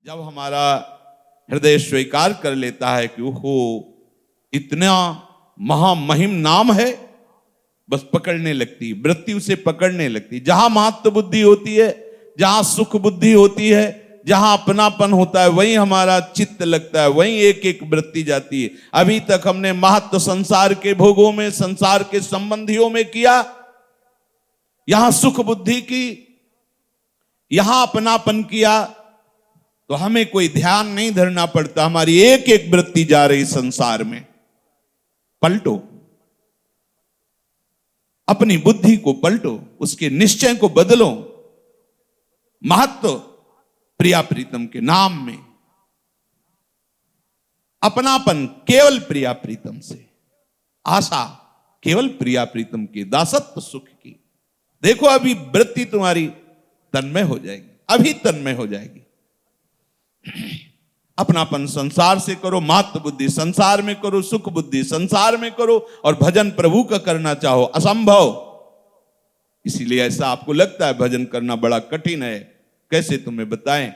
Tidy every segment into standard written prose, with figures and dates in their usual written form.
जब हमारा हृदय स्वीकार कर लेता है कि ओहो इतना महामहिम नाम है, बस पकड़ने लगती, वृत्ति उसे पकड़ने लगती। जहां महत्व बुद्धि होती है, जहां सुख बुद्धि होती है, जहां अपनापन होता है, वहीं हमारा चित्त लगता है, वहीं एक एक वृत्ति जाती है। अभी तक हमने महत्व संसार के भोगों में, संसार के संबंधियों में किया, यहां सुख बुद्धि की, यहां अपनापन किया, तो हमें कोई ध्यान नहीं धरना पड़ता। हमारी एक एक वृत्ति जा रही संसार में। पलटो, अपनी बुद्धि को पलटो, उसके निश्चय को बदलो। महत्व प्रिया प्रीतम के नाम में, अपनापन केवल प्रिया प्रीतम से, आशा केवल प्रिया प्रीतम के दासत्व सुख की। देखो अभी वृत्ति तुम्हारी तन्मय हो जाएगी, अभी तन्मय हो जाएगी। अपनापन संसार से करो, महत्व बुद्धि संसार में करो, सुख बुद्धि संसार में करो, और भजन प्रभु का करना चाहो, असंभव। इसीलिए ऐसा आपको लगता है भजन करना बड़ा कठिन है। कैसे तुम्हें बताएं?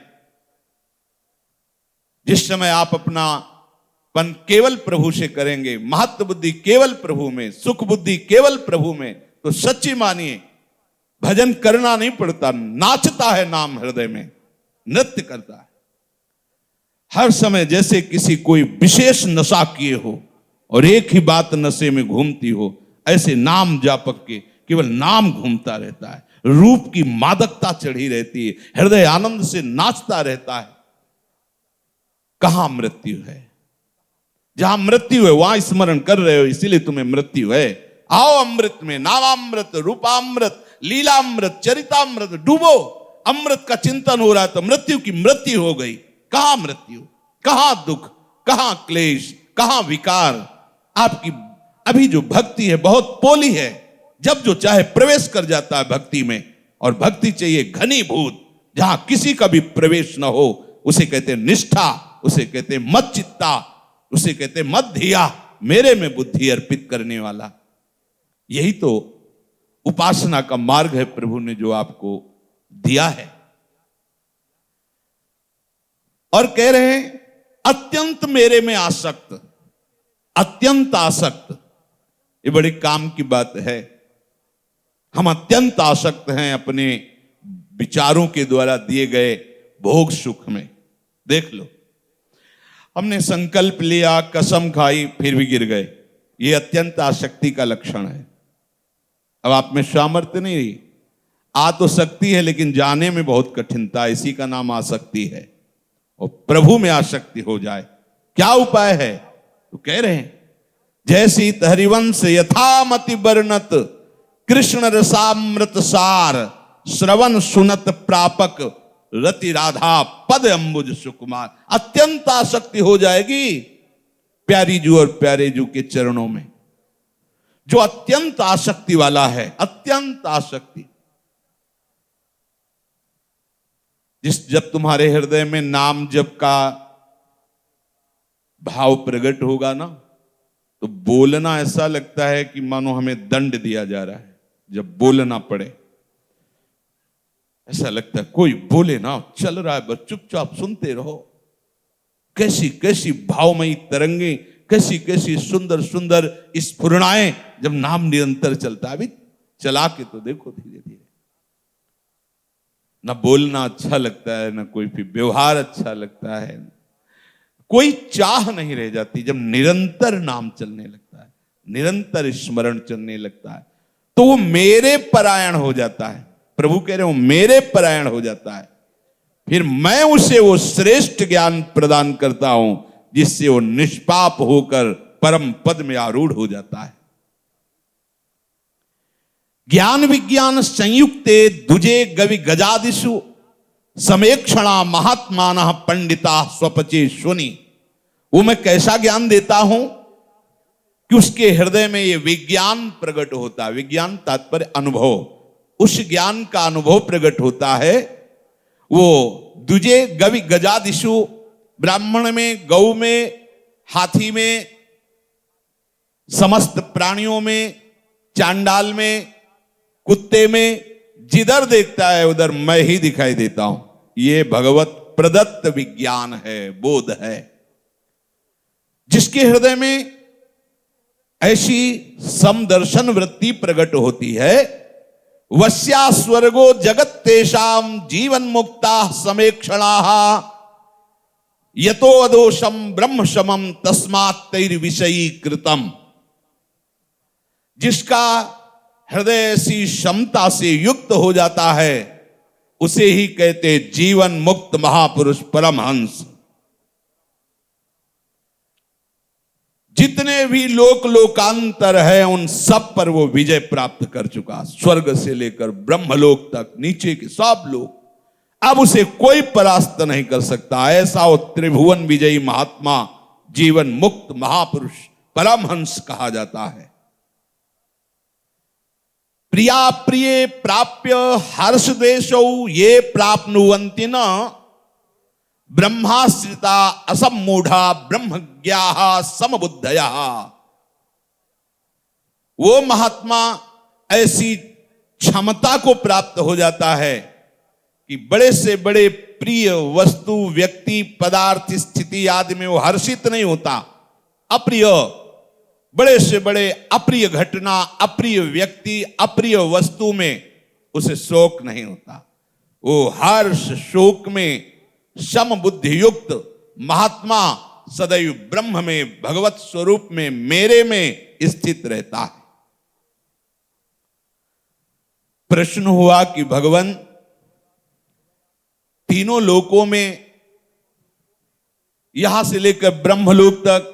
जिस समय आप अपनापन केवल प्रभु से करेंगे, महत्व बुद्धि केवल प्रभु में, सुख बुद्धि केवल प्रभु में, तो सच्ची मानिए भजन करना नहीं पड़ता। नाचता है नाम हृदय में, नृत्य करता है हर समय, जैसे किसी कोई विशेष नशा किए हो और एक ही बात नशे में घूमती हो, ऐसे नाम जापक के केवल नाम घूमता रहता है। रूप की मादकता चढ़ी रहती है, हृदय आनंद से नाचता रहता है। कहां मृत्यु है? जहां मृत्यु है वहां स्मरण कर रहे हो, इसीलिए तुम्हें मृत्यु है। आओ अमृत में, नामामृत, रूपामृत, लीलामृत, चरितामृत डूबो। अमृत का चिंतन हो रहा है तो मृत्यु की मृत्यु हो गई। कहां मृत्यु, कहां दुख, कहां क्लेश, कहां विकार? आपकी अभी जो भक्ति है बहुत पोली है। जब जो चाहे प्रवेश कर जाता है भक्ति में, और भक्ति चाहिए घनीभूत, जहां किसी का भी प्रवेश न हो। उसे कहते हैं निष्ठा, उसे कहते हैं मत चित्ता, उसे कहते हैं मत धिया, मेरे में बुद्धि अर्पित करने वाला। यही तो उपासना का मार्ग है प्रभु ने जो आपको दिया है। और कह रहे हैं अत्यंत मेरे में आसक्त, अत्यंत आसक्त। ये बड़ी काम की बात है। हम अत्यंत आसक्त हैं अपने विचारों के द्वारा दिए गए भोग सुख में। देख लो, हमने संकल्प लिया, कसम खाई, फिर भी गिर गए। ये अत्यंत आसक्ति का लक्षण है। अब आप में सामर्थ्य नहीं रही, आ तो सकती है लेकिन जाने में बहुत कठिनता, इसी का नाम आसक्ति है। और प्रभु में आसक्ति हो जाए, क्या उपाय है? तो कह रहे हैं जैसी हरिवंश यथामति वर्णत कृष्ण रसामृत सार, श्रवण सुनत प्रापक रति राधा पद अंबुज सुकुमार। अत्यंत आसक्ति हो जाएगी प्यारी जू और प्यारे जू के चरणों में। जो अत्यंत आसक्ति वाला है, अत्यंत आसक्ति, जब तुम्हारे हृदय में नाम जप का भाव प्रकट होगा ना, तो बोलना ऐसा लगता है कि मानो हमें दंड दिया जा रहा है। जब बोलना पड़े ऐसा लगता है कोई बोले ना, चल रहा है बस चुपचाप सुनते रहो। कैसी कैसी भावमयी तरंगे, कैसी कैसी सुंदर सुंदर स्फुरणाएं जब नाम निरंतर चलता है। अभी चला के तो देखो धीरे धीरे। ना बोलना अच्छा लगता है, ना कोई भी व्यवहार अच्छा लगता है, कोई चाह नहीं रह जाती। जब निरंतर नाम चलने लगता है, निरंतर स्मरण चलने लगता है, तो वो मेरे परायण हो जाता है। प्रभु कह रहे हो मेरे परायण हो जाता है। फिर मैं उसे वो श्रेष्ठ ज्ञान प्रदान करता हूं जिससे वो निष्पाप होकर परम पद में आरूढ़ हो जाता है। ज्ञान विज्ञान संयुक्ते दुजे गवि गजादिषु समेक्षणा महात्मानः पंडिता स्वपचे शुनि। वो मैं कैसा ज्ञान देता हूं कि उसके हृदय में ये विज्ञान प्रकट होता है। विज्ञान तात्पर्य अनुभव, उस ज्ञान का अनुभव प्रकट होता है। वो दुजे गवि गजादिषु, ब्राह्मण में, गौ में, हाथी में, समस्त प्राणियों में, चांडाल में, कुत्ते में, जिधर देखता है उधर मैं ही दिखाई देता हूं। ये भगवत प्रदत्त विज्ञान है, बोध है। जिसके हृदय में ऐसी समदर्शन वृत्ति प्रकट होती है, वस्या स्वर्गो जगत तेषाम जीवन मुक्ता समेक्षणा यतो अदोषम ब्रह्म समम तस्मात् तैर विषयी कृतम। जिसका हृदय ऐसी क्षमता से युक्त हो जाता है, उसे ही कहते जीवन मुक्त महापुरुष परमहंस। जितने भी लोकांतर है, उन सब पर वो विजय प्राप्त कर चुका। स्वर्ग से लेकर ब्रह्मलोक तक, नीचे के सब लोग, अब उसे कोई परास्त नहीं कर सकता। ऐसा वो त्रिभुवन विजयी महात्मा, जीवन मुक्त महापुरुष परमहंस कहा जाता है। प्रिया प्रिय प्राप्य हर्ष द्वेषौ ये प्राप्नुवन्ति न ब्रह्माश्रिता असम्मूढ़ा ब्रह्मज्ञाः समबुद्धयः। वो महात्मा ऐसी क्षमता को प्राप्त हो जाता है कि बड़े से बड़े प्रिय वस्तु, व्यक्ति, पदार्थ, स्थिति आदि में वो हर्षित नहीं होता। अप्रिय, बड़े से बड़े अप्रिय घटना, अप्रिय व्यक्ति, अप्रिय वस्तु में उसे शोक नहीं होता। वो हर्ष शोक में सम बुद्धि युक्त महात्मा सदैव ब्रह्म में, भगवत स्वरूप में, मेरे में स्थित रहता है। प्रश्न हुआ कि भगवान, तीनों लोकों में यहां से लेकर ब्रह्मलोक तक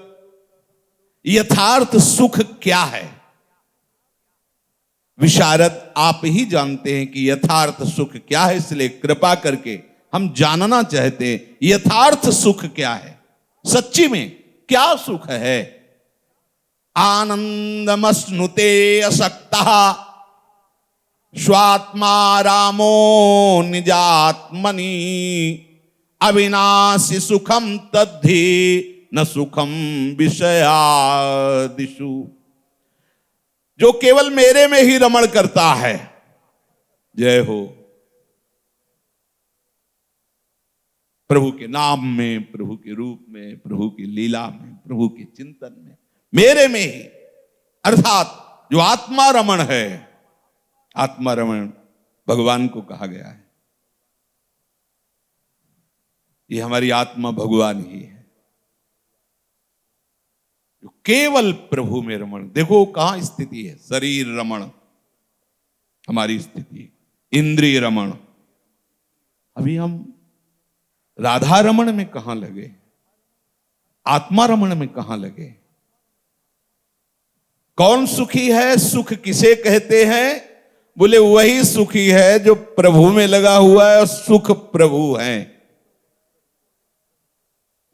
यथार्थ सुख क्या है? विशारद आप ही जानते हैं कि यथार्थ सुख क्या है, इसलिए कृपा करके हम जानना चाहते हैं यथार्थ सुख क्या है, सच्ची में क्या सुख है। आनंदमश्नुते असक्तः स्वात्मा रामो निजात्मनि अविनाशी सुखम तद्धि न सुखम विषयादिषु। जो केवल मेरे में ही रमण करता है, जय हो, प्रभु के नाम में, प्रभु के रूप में, प्रभु की लीला में, प्रभु के चिंतन में, मेरे में ही, अर्थात जो आत्मा रमण है, आत्मा रमण भगवान को कहा गया है। ये हमारी आत्मा भगवान ही है जो केवल प्रभु में रमण। देखो कहां स्थिति है, शरीर रमण हमारी स्थिति, इंद्रिय रमण। अभी हम राधा रमण में कहां लगे, आत्मा रमण में कहां लगे? कौन सुखी है? सुख किसे कहते हैं? बोले वही सुखी है जो प्रभु में लगा हुआ है, और सुख प्रभु है।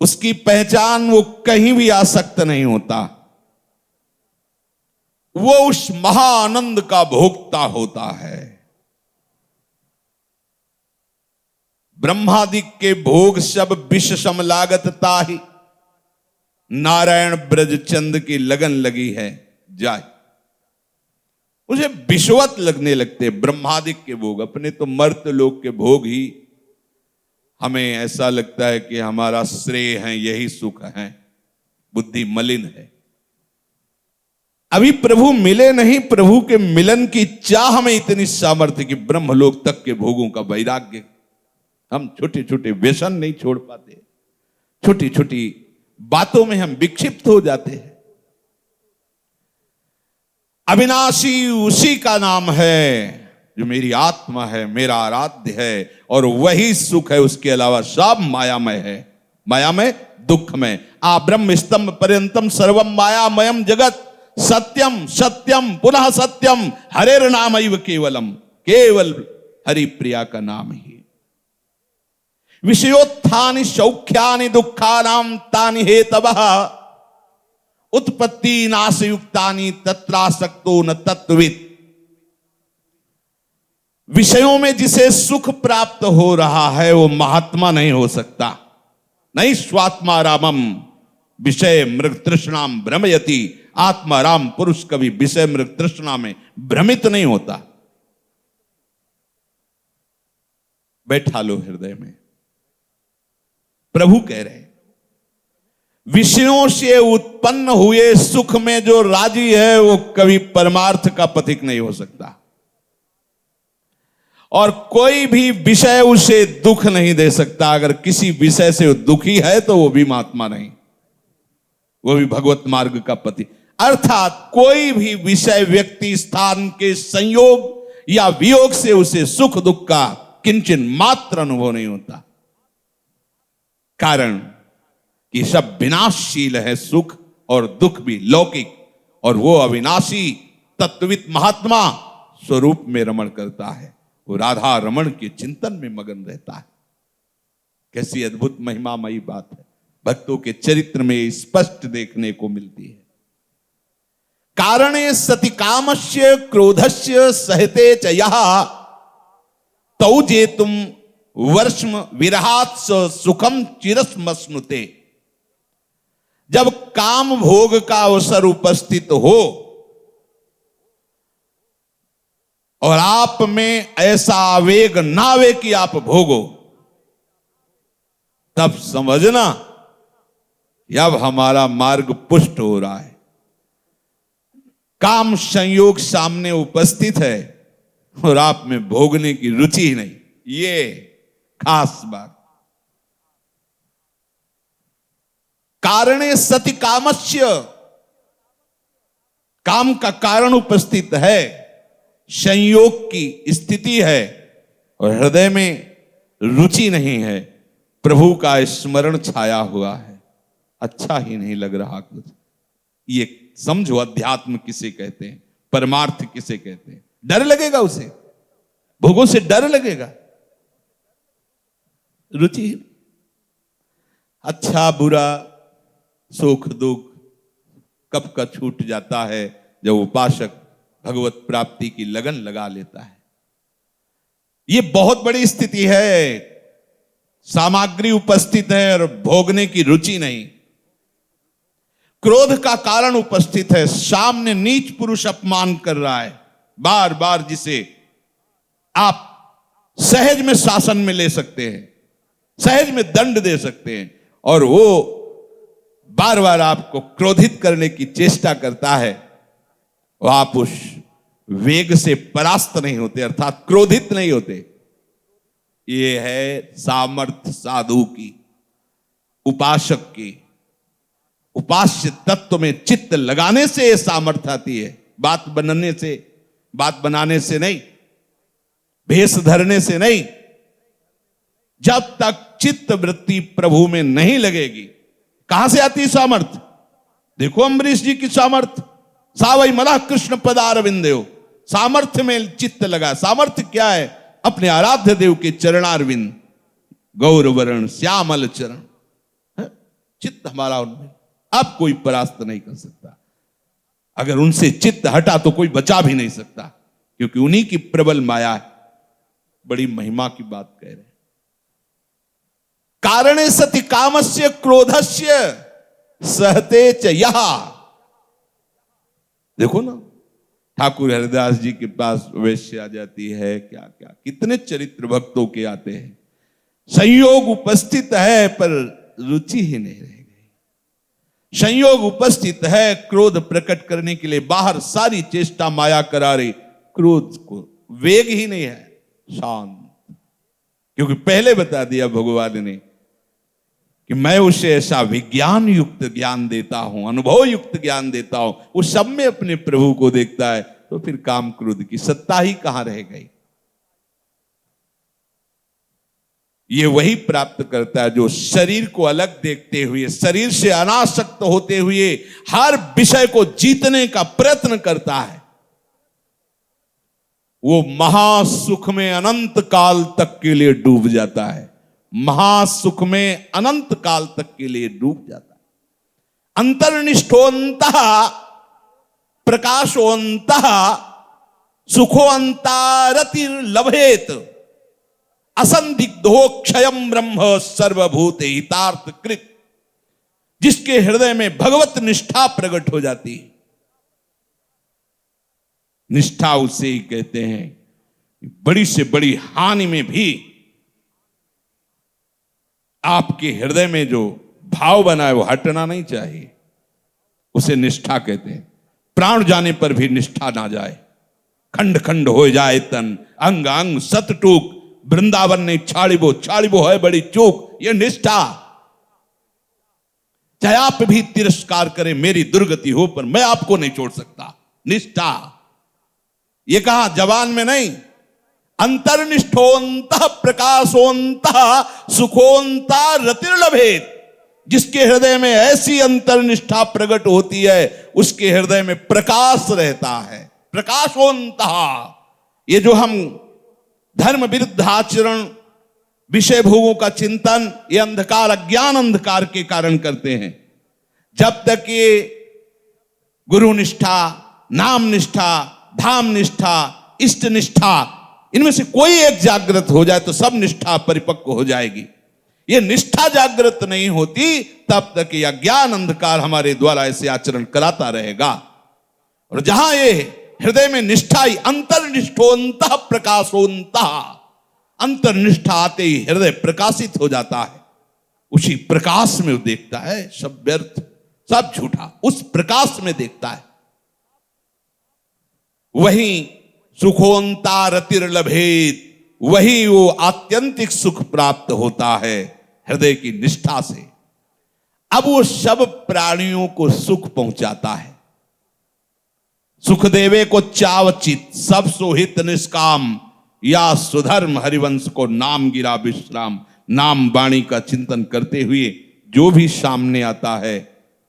उसकी पहचान वो कहीं भी आसक्त नहीं होता, वो उस महाआनंद का भोक्ता होता है। ब्रह्मादि के भोग सब विष सम लागत ताहि, नारायण ब्रज चंद की लगन लगी है जाए। उसे विषवत लगने लगते ब्रह्मादि के भोग, अपने तो मर्त लोक के भोग ही हमें ऐसा लगता है कि हमारा श्रेय है, यही सुख है। बुद्धि मलिन है। अभी प्रभु मिले नहीं, प्रभु के मिलन की चाह में इतनी सामर्थ्य कि ब्रह्मलोक तक के भोगों का वैराग्य। हम छोटे छोटे व्यसन नहीं छोड़ पाते, छोटी छोटी बातों में हम विक्षिप्त हो जाते हैं। अविनाशी उसी का नाम है जो मेरी आत्मा है, मेरा आराध्य है, और वही सुख है। उसके अलावा सब मायामय है, मायामय दुखमय। आ ब्रह्म स्तंभ पर्यंतम सर्वम मायामयम जगत सत्यम सत्यम पुनः सत्यम हरेर नामैव केवलम। केवल हरि प्रिया का नाम ही। विषयोत्थानि सौख्यानि दुःखानां तानि हेतवः उत्पत्ति नाशयुक्तानि तत्रासक्तो न तत्त्ववित्। विषयों में जिसे सुख प्राप्त हो रहा है वो महात्मा नहीं हो सकता। नहीं स्वात्मा रामम विषय मृग तृष्णाम भ्रमयति। आत्मा राम पुरुष कभी विषय मृग तृष्णा में भ्रमित नहीं होता। बैठा लो हृदय में, प्रभु कह रहे हैं, विषयों से उत्पन्न हुए सुख में जो राजी है वो कभी परमार्थ का पथिक नहीं हो सकता, और कोई भी विषय उसे दुख नहीं दे सकता। अगर किसी विषय से दुखी है तो वो भी महात्मा नहीं, वो भी भगवत मार्ग का पति। अर्थात कोई भी विषय व्यक्ति स्थान के संयोग या वियोग से उसे सुख दुख का किंचन मात्र अनुभव नहीं होता, कारण कि सब विनाशशील है, सुख और दुख भी लौकिक, और वो अविनाशी तत्वित महात्मा स्वरूप में रमण करता है, वो राधा रमण के चिंतन में मगन रहता है। कैसी अद्भुत महिमामयी बात है, भक्तों के चरित्र में स्पष्ट देखने को मिलती है। कारणे सति कामस्य क्रोधस्य सहते च यः तौ जेतुम वर्ष्म विरहात् सुखम चिरस्मश्नुते। जब काम भोग का अवसर उपस्थित हो और आप में ऐसा आवेग ना आवे कि आप भोगो, तब समझना अब हमारा मार्ग पुष्ट हो रहा है। काम संयोग सामने उपस्थित है और आप में भोगने की रुचि ही नहीं, ये खास बात। कारणे सति कामस्य, काम का कारण उपस्थित है, संयोग की स्थिति है और हृदय में रुचि नहीं है, प्रभु का स्मरण छाया हुआ है, अच्छा ही नहीं लग रहा कुछ। ये समझो अध्यात्म किसे कहते हैं, परमार्थ किसे कहते हैं। डर लगेगा उसे, भोगों से डर लगेगा, रुचि। अच्छा बुरा सुख दुख कब का छूट जाता है जब उपासक भगवत प्राप्ति की लगन लगा लेता है। ये बहुत बड़ी स्थिति है, सामग्री उपस्थित है और भोगने की रुचि नहीं। क्रोध का कारण उपस्थित है, सामने नीच पुरुष अपमान कर रहा है, बार बार जिसे आप सहज में शासन में ले सकते हैं, सहज में दंड दे सकते हैं, और वो बार बार आपको क्रोधित करने की चेष्टा करता है, वो आप उस वेग से परास्त नहीं होते, अर्थात क्रोधित नहीं होते। ये है सामर्थ्य साधु की, उपासक की। उपास्य तत्व में चित्त लगाने से ये सामर्थ्य आती है, बात बनाने से नहीं, भेष धरने से नहीं। जब तक चित्त वृत्ति प्रभु में नहीं लगेगी, कहां से आती सामर्थ्य? देखो अम्बरीश जी की सामर्थ्य, सावई मला कृष्ण पदारविंदेव, सामर्थ्य में चित्त लगा। सामर्थ्य क्या है? अपने आराध्य देव के चरणारविंद, गौरवर्ण श्यामल चरण, चित्त हमारा उनमें, अब कोई परास्त नहीं कर सकता। अगर उनसे चित्त हटा तो कोई बचा भी नहीं सकता, क्योंकि उन्हीं की प्रबल माया है। बड़ी महिमा की बात कह रहे हैं। कारणे सति कामस्य क्रोधस्य सहते च यः। देखो ना, ठाकुर हरिदास जी के पास वैश्य आ जाती है, क्या क्या कितने चरित्र भक्तों के आते हैं। संयोग उपस्थित है पर रुचि ही नहीं रह गई। संयोग उपस्थित है, क्रोध प्रकट करने के लिए बाहर सारी चेष्टा माया करा रही, क्रोध को वेग ही नहीं है, शांत। क्योंकि पहले बता दिया भगवान ने कि मैं उसे ऐसा विज्ञान युक्त ज्ञान देता हूं, अनुभव युक्त ज्ञान देता हूं, वो सब में अपने प्रभु को देखता है, तो फिर काम क्रोध की सत्ता ही कहां रह गई। ये वही प्राप्त करता है जो शरीर को अलग देखते हुए, शरीर से अनासक्त होते हुए हर विषय को जीतने का प्रयत्न करता है। वो महासुख में अनंत काल तक के लिए डूब जाता है, महासुख में अनंत काल तक के लिए डूब जाता है। अंतर्निष्ठोऽन्तः प्रकाशोऽन्तः सुखोऽन्तारतिर्लभेत असंदिग्धो क्षयं ब्रह्म सर्वभूत हितार्थ कृत। जिसके हृदय में भगवत निष्ठा प्रकट हो जाती है, निष्ठा उसे ही कहते हैं बड़ी से बड़ी हानि में भी आपके हृदय में जो भाव बना है वो हटना नहीं चाहिए, उसे निष्ठा कहते हैं। प्राण जाने पर भी निष्ठा ना जाए, खंड खंड हो जाए तन, अंग अंग सत टूक, वृंदावन ने छाड़िबो है बड़ी चूक, ये निष्ठा। चाहे आप भी तिरस्कार करें, मेरी दुर्गति हो, पर मैं आपको नहीं छोड़ सकता, निष्ठा। ये कहा जवान में नहीं, अंतर्निष्ठोंतः प्रकाशोंतः सुखोंता रतिर्लभेत। जिसके हृदय में ऐसी अंतर्निष्ठा प्रकट होती है, उसके हृदय में प्रकाश रहता है, प्रकाशोंतः। ये जो हम धर्म विरुद्ध आचरण, विषय भोगों का चिंतन, ये अंधकार, अज्ञान अंधकार के कारण करते हैं। जब तक ये गुरु निष्ठा, नाम निष्ठा, धाम निष्ठा, इष्ट निष्ठा, इनमें से कोई एक जागृत हो जाए तो सब निष्ठा परिपक्व हो जाएगी। ये निष्ठा जागृत नहीं होती, तब तक ये अज्ञान अंधकार हमारे द्वारा ऐसे आचरण कराता रहेगा। और जहां ये हृदय में निष्ठा ही, अंतर्निष्ठोंतः प्रकाशोंतः, अंतर्निष्ठा आते ही हृदय प्रकाशित हो जाता है। उसी प्रकाश में वो देखता है सब व्यर्थ, सब झूठा, उस प्रकाश में देखता है। वही सुखोंता रतिर्लभेत, वही वो आत्यंतिक सुख प्राप्त होता है हृदय की निष्ठा से। अब वो सब प्राणियों को सुख पहुंचाता है। सुख देवे को चावचित, सब सोहित निष्काम, या सुधर्म हरिवंश को नाम गिरा विश्राम। नाम वाणी का चिंतन करते हुए जो भी सामने आता है,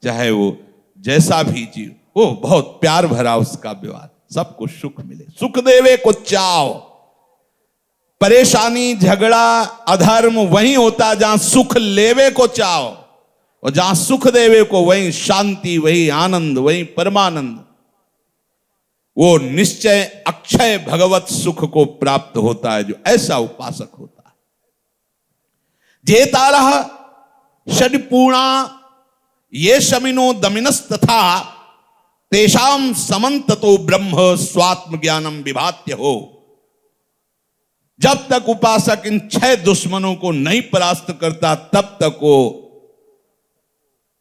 चाहे वो जैसा भी जीव, वो बहुत प्यार भरा उसका व्यवहार, सबको सुख मिले। सुख देवे को चाव। परेशानी, झगड़ा, अधर्म वहीं होता जहां सुख लेवे को चाव, और जहां सुख देवे को वहीं शांति, वही आनंद, वही परमानंद। वो निश्चय अक्षय भगवत सुख को प्राप्त होता है जो ऐसा उपासक होता है। जेतारः षड्पूर्णा ये शमिनो दमिनस्तथा, तेषाम समन्ततो ब्रह्म स्वात्म ज्ञानम विभात्य हो। जब तक उपासक इन 6 दुश्मनों को नहीं परास्त करता, तब तक वो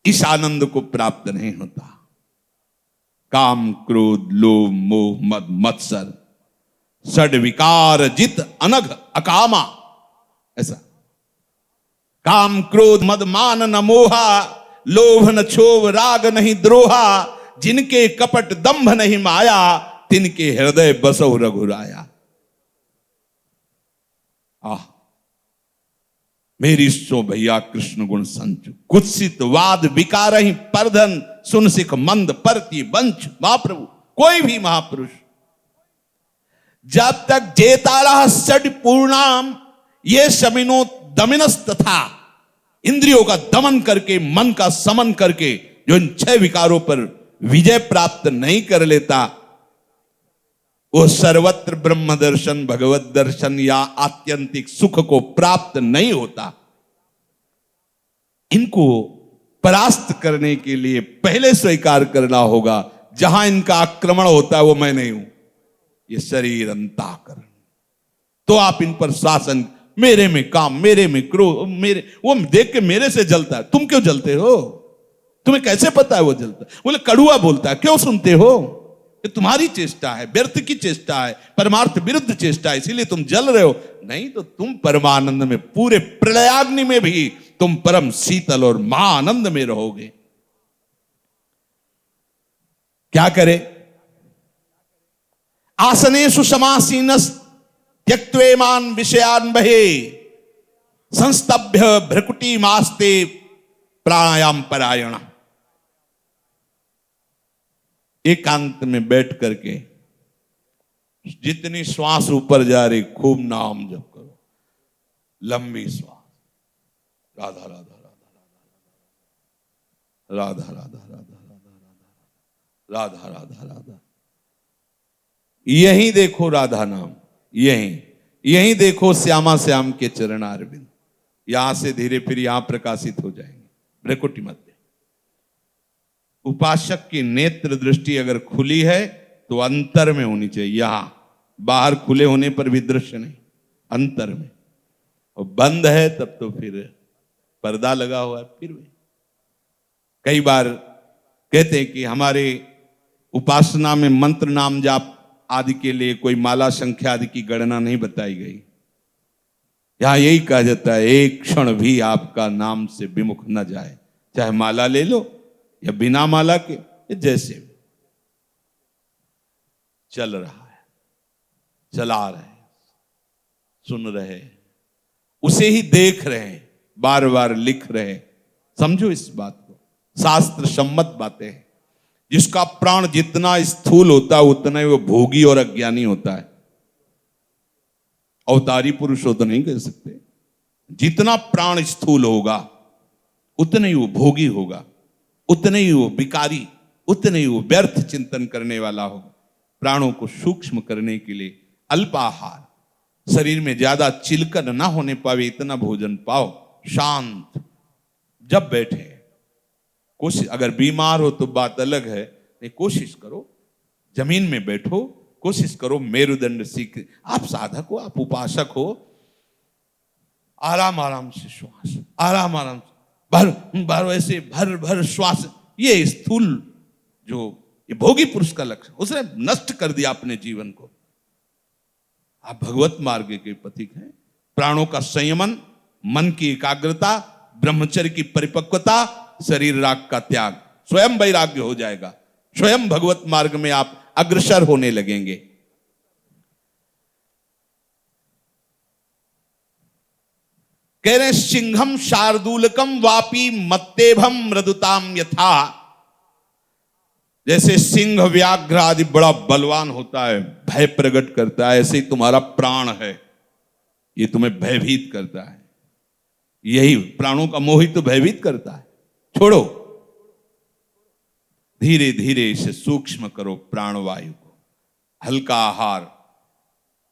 इस आनंद को प्राप्त नहीं होता। काम, क्रोध, लोभ, मोह, मद, मत्सर, षड विकार जित अनघ अकामा, ऐसा। काम, क्रोध, मद, मान न मोहा, लोभ न क्षोभ, राग नहीं द्रोहा, जिनके कपट दंभ नहीं माया, तिनके हृदय बसहु रघुराया। मेरी सो भैया कृष्ण गुण संचु, कुत्सित वाद विकार ही परधन, सुन सिख मंद परति वंश। महाप्रभु, कोई भी महापुरुष जब तक जेतारः षड पूर्णाम ये शमिनो दमिनस तथा, इंद्रियों का दमन करके, मन का समन करके जो इन 6 विकारों पर विजय प्राप्त नहीं कर लेता, वो सर्वत्र ब्रह्म दर्शन, भगवत दर्शन या आत्यंतिक सुख को प्राप्त नहीं होता। इनको परास्त करने के लिए पहले स्वीकार करना होगा, जहां इनका आक्रमण होता है वो मैं नहीं हूं, ये शरीर अंतःकरण। तो आप इन पर शासन, मेरे में काम, मेरे में क्रोध, मेरे, वो देख के मेरे से जलता है। तुम क्यों जलते हो? तुम्हें कैसे पता है वो जलता है? बोले कड़ुआ बोलता है, क्यों सुनते हो? ये तुम्हारी चेष्टा है, व्यर्थ की चेष्टा है, परमार्थ विरुद्ध चेष्टा है, इसीलिए तुम जल रहे हो। नहीं तो तुम परमानंद में, पूरे प्रलयाग्नि में भी तुम परम शीतल और महाआनंद में रहोगे। क्या करे? आसनेषु समासीनस् त्यक्त्वेमान विषयान बहे, संस्तभ्य भ्रकुटी मास्ते प्राणायाम परायण। एकांत में बैठ करके जितनी श्वास ऊपर जा रही, खूब नाम जप करो, लंबी श्वास, राधा राधा राधा राधा राधा राधा राधा राधा राधा राधा राधा। यही देखो राधा नाम, यही देखो श्यामा श्याम के चरणारविंद। यहां से धीरे फिर यहां प्रकाशित हो जाएंगे, भ्रकुटी मध्य। उपासक की नेत्र दृष्टि अगर खुली है तो अंतर में होनी चाहिए, यहां बाहर खुले होने पर भी दृश्य नहीं, अंतर में। और बंद है तब तो फिर पर्दा लगा हुआ है फिर भी। कई बार कहते हैं कि हमारे उपासना में मंत्र नाम जाप आदि के लिए कोई माला संख्या आदि की गणना नहीं बताई गई। यहां यही कहा जाता है एक क्षण भी आपका नाम से विमुख न जाए, चाहे माला ले लो या बिना माला के, जैसे भी चल रहा है, चला रहे, सुन रहे, उसे ही देख रहे, बार बार लिख रहे। समझो इस बात को, शास्त्र सम्मत बातें हैं। जिसका प्राण जितना स्थूल होता है उतना ही वो भोगी और अज्ञानी होता है। अवतारी पुरुष हो तो नहीं कह सकते। जितना प्राण स्थूल होगा उतने ही वो भोगी होगा, उतने ही वो विकारी, उतने ही वो व्यर्थ चिंतन करने वाला होगा। प्राणों को सूक्ष्म करने के लिए अल्पाहार, शरीर में ज्यादा चिलकन ना होने पावे इतना भोजन पाओ, शांत जब बैठे। कोशिश, अगर बीमार हो तो बात अलग है, नहीं कोशिश करो जमीन में बैठो, कोशिश करो मेरुदंड सीख। आप साधक हो, आप उपासक हो, आराम आराम से श्वास, आराम आराम से भर भर, वैसे भर भर श्वास। ये स्थूल जो ये भोगी पुरुष का लक्ष्य, उसने नष्ट कर दिया अपने जीवन को। आप भगवत मार्ग के पथिक हैं। प्राणों का संयमन, मन की एकाग्रता, ब्रह्मचर्य की परिपक्वता, शरीर राग का त्याग, स्वयं वैराग्य हो जाएगा। स्वयं भगवत मार्ग में आप अग्रसर होने लगेंगे। कह रहे सिंहम शार्दूलकम वापी मत्तेभम मृदुताम यथा। जैसे सिंह व्याघ्र आदि बड़ा बलवान होता है, भय प्रकट करता है, ऐसे ही तुम्हारा प्राण है, ये तुम्हें भयभीत करता है। यही प्राणों का मोह ही तो भयभीत करता है। छोड़ो, धीरे धीरे इसे सूक्ष्म करो। प्राणवायु को हल्का आहार,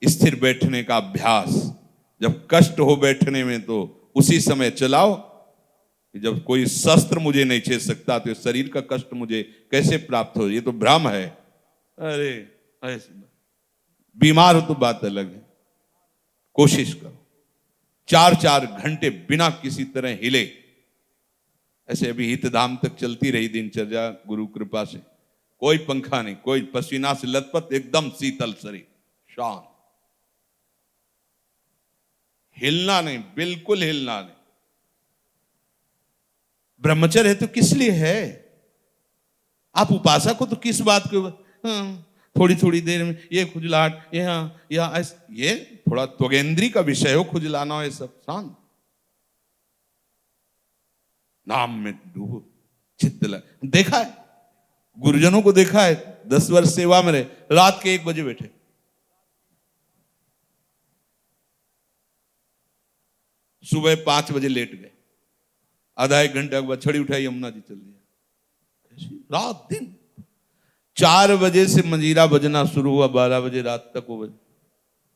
स्थिर बैठने का अभ्यास। जब कष्ट हो बैठने में तो उसी समय चलाओ। जब कोई शस्त्र मुझे नहीं छेद सकता तो शरीर का कष्ट मुझे कैसे प्राप्त हो, ये तो भ्रम है। अरे ऐसे बीमार हो तो बात अलग है। कोशिश करो 4-4 घंटे बिना किसी तरह हिले। ऐसे अभी हितधाम तक चलती रही दिनचर्या गुरु कृपा से। कोई पंखा नहीं, कोई पसीना से लथपथ, एकदम शीतल शरीर, शांत, हिलना नहीं, बिल्कुल हिलना नहीं। ब्रह्मचर्य है तो किस लिए है? आप उपासक हो तो किस बात को? थोड़ी थोड़ी देर में ये खुजलाहट, ये थोड़ा त्वगेंद्री का विषय हो, खुजलाना हो, ये सब शांत, नाम में डूबो, चित्त लग। देखा है, गुरुजनों को देखा है, 10 वर्ष सेवा में रहे, रात के 1 बजे बैठे, सुबह 5 बजे लेट गए, आधा 1 घंटा के बाद छड़ी उठाई, यमुना जी चल दिया। रात दिन 4 बजे से मंजीरा बजना शुरू हुआ, 12 बजे रात तक वो बजे।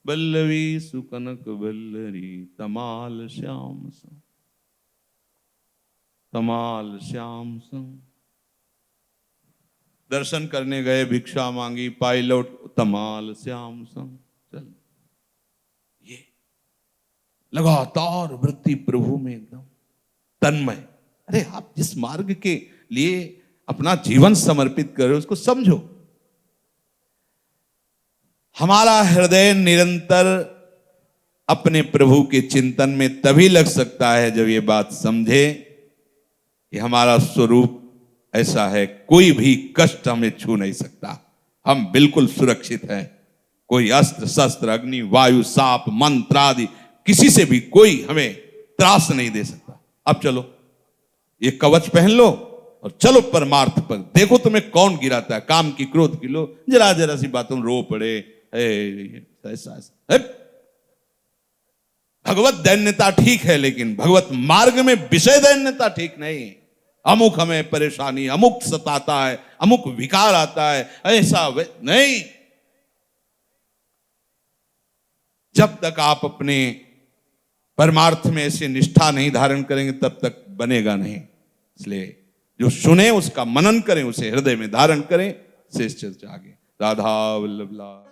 बल्लवी सुकनक बल्लरी तमाल श्याम संग, तमाल श्याम संग। दर्शन करने गए, भिक्षा मांगी, पाई लौट, तमाल श्याम संग। चल, ये लगातार वृत्ति प्रभु में एकदम तन्मय। अरे आप जिस मार्ग के लिए अपना जीवन समर्पित कर रहे हो उसको समझो। हमारा हृदय निरंतर अपने प्रभु के चिंतन में तभी लग सकता है जब ये बात समझे कि हमारा स्वरूप ऐसा है, कोई भी कष्ट हमें छू नहीं सकता, हम बिल्कुल सुरक्षित हैं। कोई अस्त्र शस्त्र, अग्नि, वायु, साप, मंत्र आदि किसी से भी कोई हमें त्रास नहीं दे सकता। अब चलो ये कवच पहन लो और चलो परमार्थ पर। देखो तुम्हें कौन गिराता है, काम की क्रोध की लो, जरा जरा सी बातों में रो पड़े, ऐसा ऐसा। भगवत दैन्यता ठीक है, लेकिन भगवत मार्ग में विषय दैन्यता ठीक नहीं। अमुक हमें परेशानी, अमुक सताता है, अमुक विकार आता है, ऐसा नहीं। जब तक आप अपने परमार्थ में ऐसे निष्ठा नहीं धारण करेंगे तब तक बनेगा नहीं। इसलिए जो सुने उसका मनन करें, उसे हृदय में धारण करें। शेष चर्चा आगे। राधा वल्लभ लाल।